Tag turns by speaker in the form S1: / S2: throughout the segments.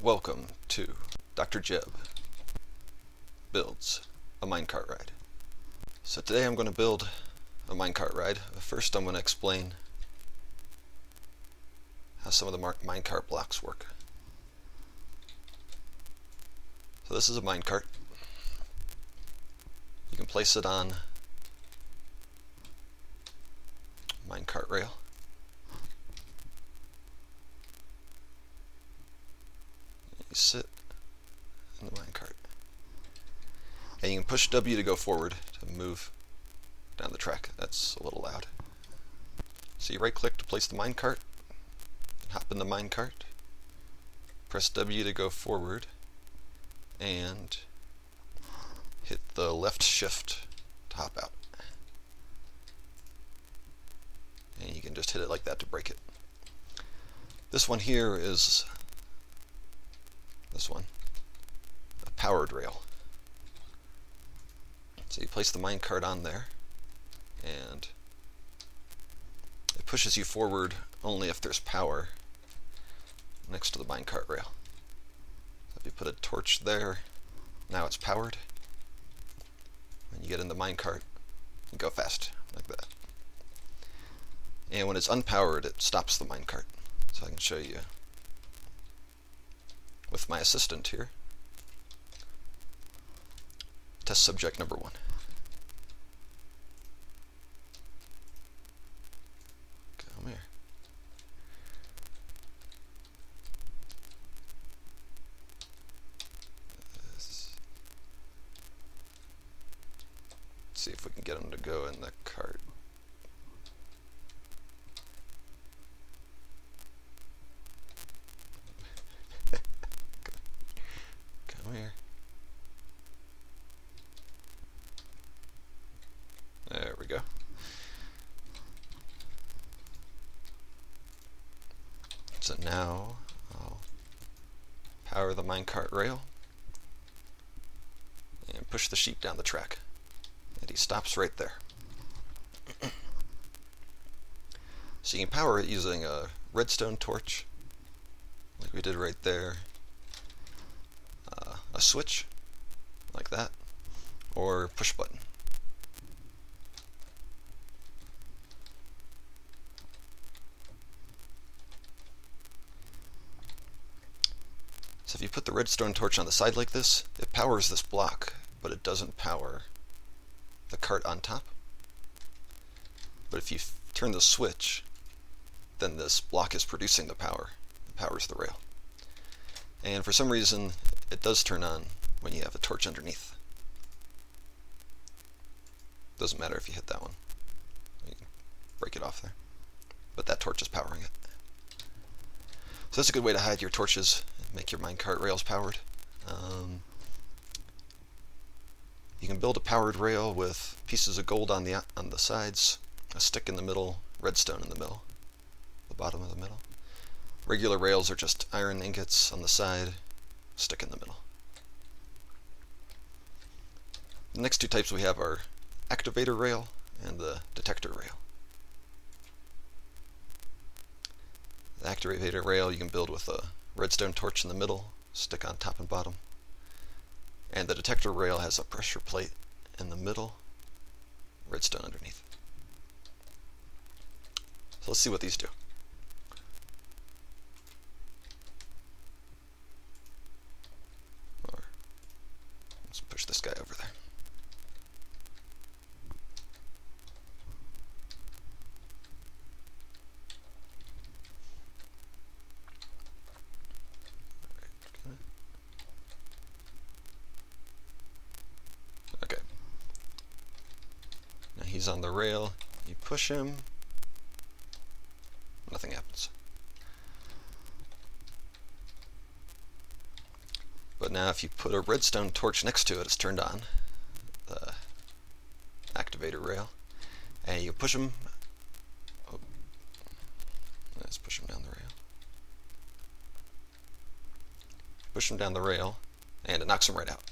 S1: Welcome to DrJeb builds a minecart ride. So today I'm going to build a minecart ride. First I'm going to explain how some of the minecart blocks work. So this is a minecart. You can place it on minecart rail. You sit in the minecart. And you can push W to go forward to move down the track. That's a little loud. So you right click to place the minecart, hop in the minecart, press W to go forward, and hit the left shift to hop out. And you can just hit it like that to break it. This one here is this one, a powered rail. So you place the minecart on there, and it pushes you forward only if there's power next to the minecart rail. So if you put a torch there, now it's powered. When you get in the minecart, you go fast, like that. And when it's unpowered, it stops the minecart. So I can show you with my assistant here. Test subject number 1. Come here. Let's see if we can get him to go in the cart. Come here. There we go. So now I'll power the minecart rail and push the sheep down the track. And he stops right there. So you can power it using a redstone torch, like we did right there, a switch, like that, or push button. So if you put the redstone torch on the side like this, it powers this block, but it doesn't power the cart on top. But if you turn the switch, then this block is producing the power. It powers the rail. And for some reason, it does turn on when you have a torch underneath. Doesn't matter if you hit that one. You can break it off there. But that torch is powering it. So that's a good way to hide your torches and make your minecart rails powered. You can build a powered rail with pieces of gold on the sides, a stick in the middle, redstone in the middle, the bottom of the middle. Regular rails are just iron ingots on the side, stick in the middle. The next two types we have are activator rail and the detector rail. The activator rail you can build with a redstone torch in the middle, stick on top and bottom. And the detector rail has a pressure plate in the middle, redstone underneath. So let's see what these do. Or let's push this guy over there. Okay. Now he's on the rail. You push him. Nothing happens. But now if you put a redstone torch next to it, it's turned on, the activator rail, and you push him. Oh, let's push him down the rail. Push him down the rail, and it knocks him right out.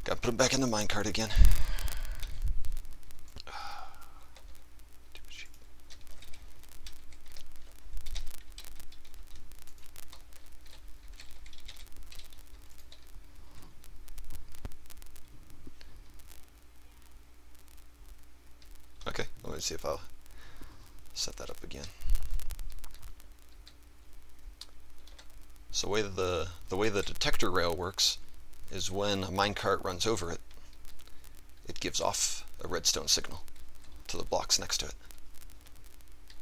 S1: Gotta put him back in the minecart again. Let me see if I'll set that up again. So the way the detector rail works is when a minecart runs over it, it gives off a redstone signal to the blocks next to it.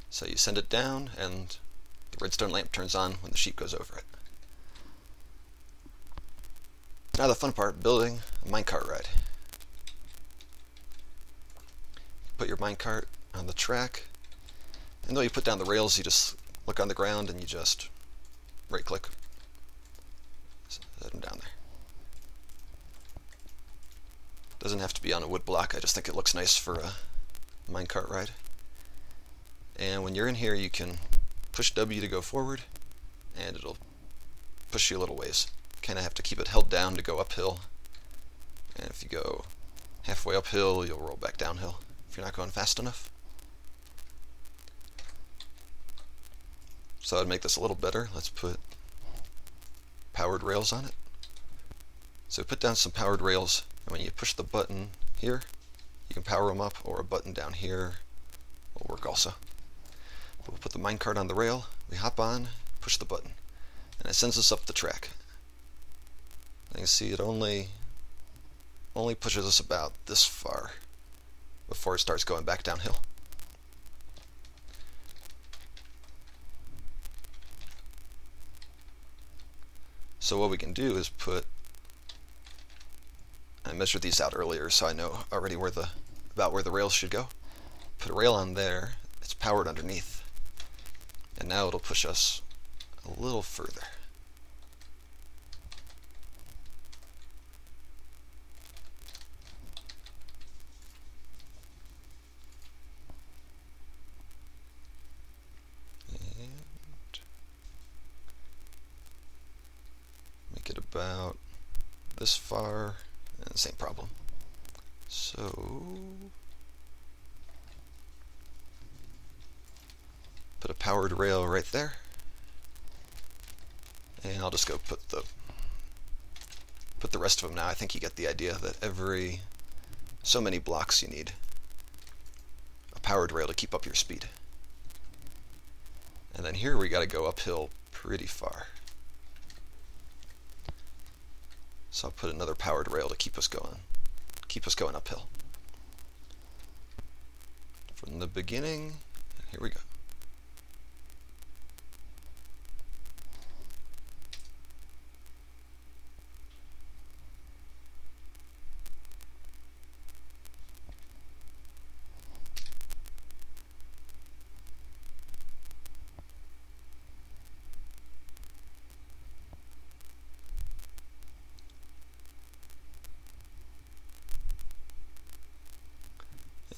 S1: So you send it down and the redstone lamp turns on when the sheep goes over it. Now the fun part, building a minecart ride. Put your minecart on the track, and though you put down the rails, you just look on the ground and you just right click, set them down there. Doesn't have to be on a wood block, I just think it looks nice for a minecart ride. And when you're in here, you can push W to go forward, and it'll push you a little ways. Kind of have to keep it held down to go uphill, and if you go halfway uphill, you'll roll back downhill if you're not going fast enough. So I'd make this a little better. Let's put powered rails on it. So put down some powered rails, and when you push the button here, you can power them up, or a button down here will work also. We'll put the minecart on the rail, we hop on, push the button, and it sends us up the track. You can see it only pushes us about this far before it starts going back downhill. So what we can do is I measured these out earlier so I know already about where the rails should go. Put a rail on there, it's powered underneath, and now it'll push us a little further. Make it about this far, and same problem. So put a powered rail right there, and I'll just go put the rest of them now. I think you get the idea that every so many blocks you need a powered rail to keep up your speed. And then here we got to go uphill pretty far. So I'll put another powered rail to keep us going uphill. From the beginning, here we go.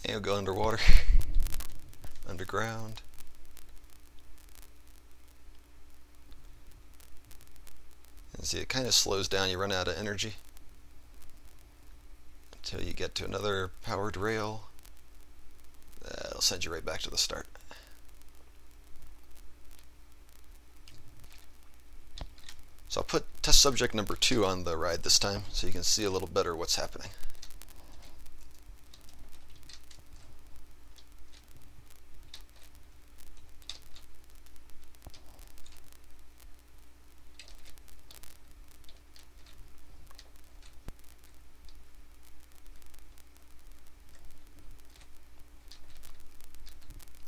S1: And you'll go underwater, underground. And see, it kind of slows down. You run out of energy until you get to another powered rail. It'll send you right back to the start. So I'll put test subject number 2 on the ride this time so you can see a little better what's happening.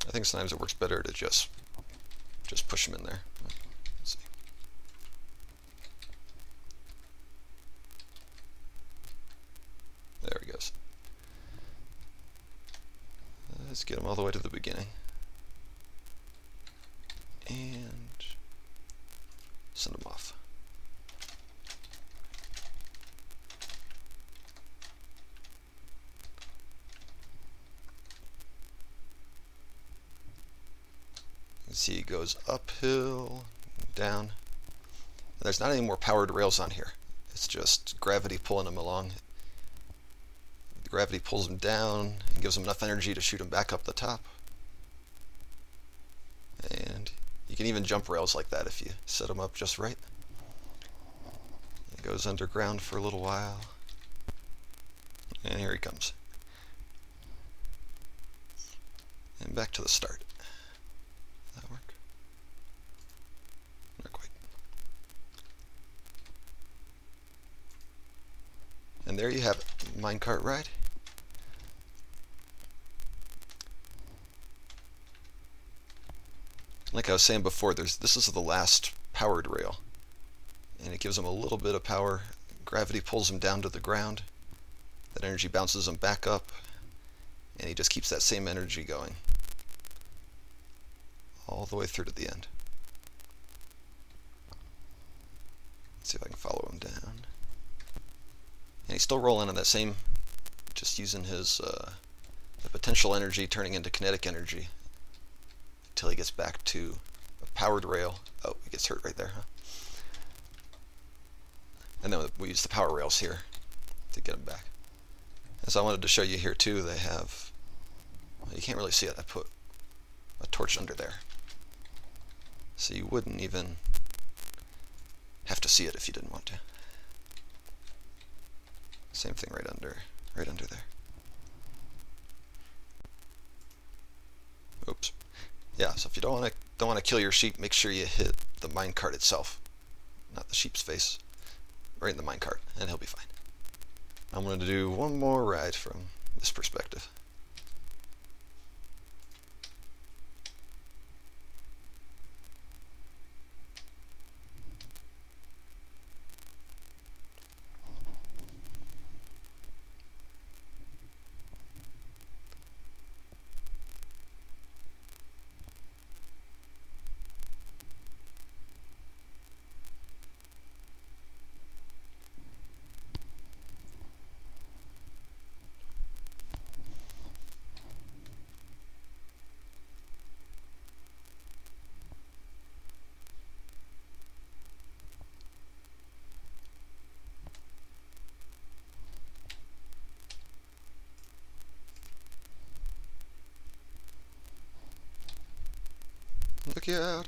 S1: I think sometimes it works better to just push them in there. Let's see. There he goes. Let's get them all the way to the beginning. And send them off. See, it goes uphill, down. There's not any more powered rails on here. It's just gravity pulling them along. The gravity pulls them down and gives them enough energy to shoot them back up the top. And you can even jump rails like that if you set them up just right. It goes underground for a little while. And here he comes. back to the start. Does that work? Not quite. And there you have it, minecart ride. Like I was saying before, this is the last powered rail, and it gives him a little bit of power. Gravity pulls him down to the ground. That energy bounces him back up, and he just keeps that same energy going all the way through to the end. Let's see if I can follow him down. And he's still rolling on that same, just using his the potential energy turning into kinetic energy until he gets back to a powered rail. Oh, he gets hurt right there, huh? And then we use the power rails here to get him back. As I wanted to show you here too, they have, well, you can't really see it, I put a torch under there. So you wouldn't even have to see it if you didn't want to. Same thing right under there. Oops. Yeah, so if you don't want to kill your sheep, make sure you hit the minecart itself, not the sheep's face, right in the minecart, and he'll be fine. I'm going to do one more ride from this perspective. Look out!